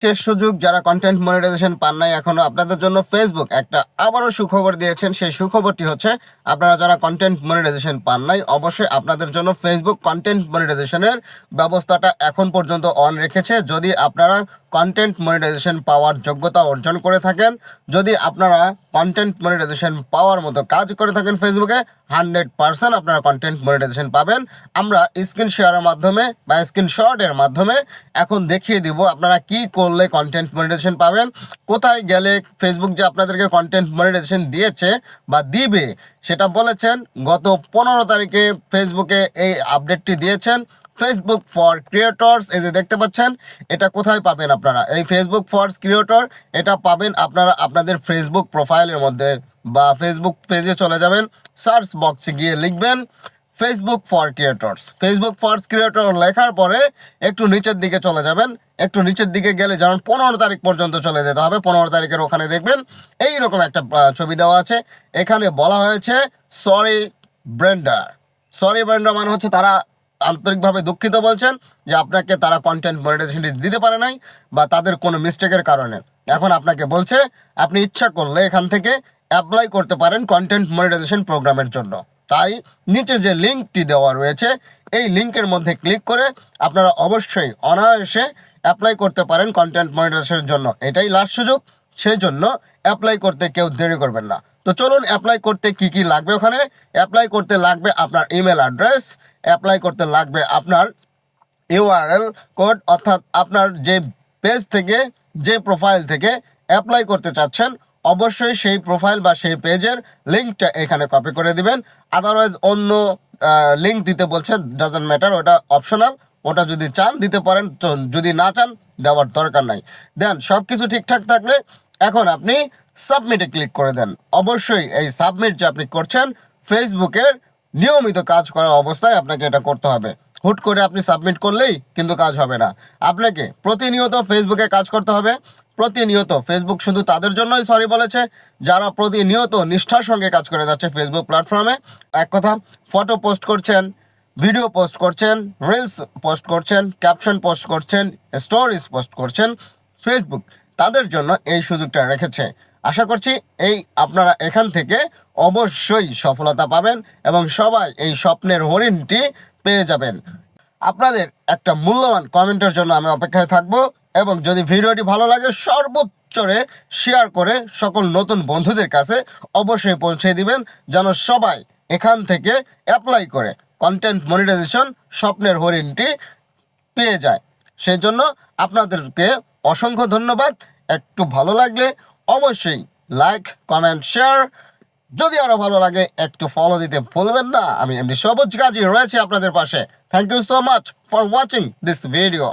শেষ সুযোগ, যারা কন্টেন্ট মনিটাইজেশন পান নাই এখনো, আপনাদের জন্য ফেসবুক একটা আবারও সুখবর দিয়েছেন। সেই সুখবরটি হচ্ছে, আপনারা যারা কন্টেন্ট মনিটাইজেশন পান নাই, অবশ্যই আপনাদের জন্য ফেসবুক কন্টেন্ট মনিটাইজেশনের ব্যবস্থাটা এখন পর্যন্ত অন রেখেছে। যদি আপনারা কন্টেন্ট মনিটাইজেশন পাওয়ার যোগ্যতা অর্জন করে থাকেন, যদি আপনারা কন্টেন্ট মনিটাইজেশন পাওয়ার মতো কাজ করে থাকেন ফেসবুকে, 100% আপনারা কন্টেন্ট মনিটাইজেশন পাবেন। আমরা স্ক্রিন শেয়ারের মাধ্যমে বা স্ক্রিনশটের মাধ্যমে এখন দেখিয়ে দিব আপনারা কি করলে কন্টেন্ট মনিটাইজেশন পাবেন, কোথায় গেলে ফেসবুক যে আপনাদেরকে কন্টেন্ট মনিটাইজেশন দিয়েছে বা দিবে সেটা বলেছেন। গত 15 তারিখে ফেসবুকে এই আপডেটটি দিয়েছেন। ফেসবুক ফর ক্রিয়েটরস, এই যে দেখতে পাচ্ছেন, এটা কোথায় পাবেন আপনারা? এই ফেসবুক ফর ক্রিয়েটর এটা পাবেন আপনারা আপনাদের ফেসবুক প্রোফাইলের মধ্যে বা ফেসবুক পেজে চলে যাবেন, সার্চ বক্সে গিয়ে লিখবেন Facebook for creators. Facebook for creator লেখার পরে একটু নিচের দিকে চলে যাবেন। একটু নিচের দিকে গেলে যেমন 15 তারিখ পর্যন্ত চলে যেতে হবে। 15 তারিখের ওখানে দেখবেন এইরকম একটা ছবি দেওয়া আছে। এখানে বলা হয়েছে সরি ব্রেন্ডা। সরি ব্রেন্ডা মানে হচ্ছে তারা আন্তরিকভাবে দুঃখিত বলছেন যে আপনাকে তারা কন্টেন্ট মনিটাইজেশন দিতে পারে নাই বা তাদের কোনো মিস্টেকের কারণে। এখন আপনাকে বলছে আপনি ইচ্ছা করলে এখান থেকে অ্যাপ্লাই করতে পারেন কন্টেন্ট মনিটাইজেশন প্রোগ্রামের জন্য। তাই নিচে যে লিঙ্কটি দেওয়া রয়েছে এই লিঙ্কের মধ্যে ক্লিক করে আপনারা অবশ্যই অনায়াসে অ্যাপ্লাই করতে পারেন কন্টেন্ট মনিটাইজেশনের জন্য। এটাই লাস্ট সুযোগ, সেই জন্য অ্যাপ্লাই করতে কেউ দেরি করবেন না। তো চলুন অ্যাপ্লাই করতে কি কি লাগবে। ওখানে অ্যাপ্লাই করতে লাগবে আপনার ইমেল অ্যাড্রেস, অ্যাপ্লাই করতে লাগবে আপনার ইউআরএল কোড, অর্থাৎ আপনার যে পেজ থেকে যে প্রোফাইল থেকে অ্যাপ্লাই করতে চাচ্ছেন অবশ্যই সেই প্রোফাইল বা সেই পেজের লিঙ্কটা এখানে কপি করে দিবেন। আদারওয়াইজ অন্য লিঙ্ক দিতে বলছে, ডাজন্ট ম্যাটার, ওটা অপশনাল। ওটা যদি চান দিতে পারেন, তো যদি না চান দেওয়ার দরকার নাই। দেন সব কিছু ঠিকঠাক থাকলে এখন আপনি সাবমিটে ক্লিক করে দেন। অবশ্যই এই সাবমিট যে আপনি করছেন ফেসবুকের নিয়মিত কাজ করা অবস্থায় আপনাকে এটা করতে হবে। হুট করে আপনি সাবমিট করলেই কিন্তু কাজ হবে না। আপনাকে প্রতিনিয়ত ফেসবুকে কাজ করতে হবে। প্রতিনিয়ত ফেসবুক শুধু তাদের জন্যই সরি বলেছে যারা প্রতিনিয়ত নিষ্ঠার সঙ্গে কাজ করে যাচ্ছে ফেসবুক প্ল্যাটফর্মে। এক কথা, ফটো পোস্ট করছেন, ভিডিও পোস্ট করছেন, রিলস পোস্ট করছেন, ক্যাপশন পোস্ট করছেন, স্টোরিজ পোস্ট করছেন, ফেসবুক তাদের জন্য এই সুযোগটা রেখেছে। আশা করছি আপনারা এখান থেকে অবশ্যই সফলতা পাবেন এবং সবাই এই স্বপ্নের হরিণটি পেয়ে যাবেন। আপনাদের একটা মূল্যবান কমেন্টের জন্য আমি অপেক্ষায় থাকব এবং যদি ভিডিওটি ভালো লাগে সর্বোচ্চরে শেয়ার করে সকল নতুন বন্ধুদের কাছে অবশ্যই পৌঁছে দিবেন, যেন সবাই এখান থেকে অ্যাপ্লাই করে কন্টেন্ট মনিটাইজেশন স্বপ্নের হরিণটি পেয়ে যায়। সেই জন্য আপনাদেরকে অসংখ্য ধন্যবাদ। একটু ভালো লাগলে অবশ্যই লাইক, কমেন্ট, শেয়ার, যদি আরো ভালো লাগে একটু ফলো দিতে ভুলবেন না। আমি এমনি সবুজ কাজী রয়েছে আপনাদের পাশে। Thank you so much for watching this video.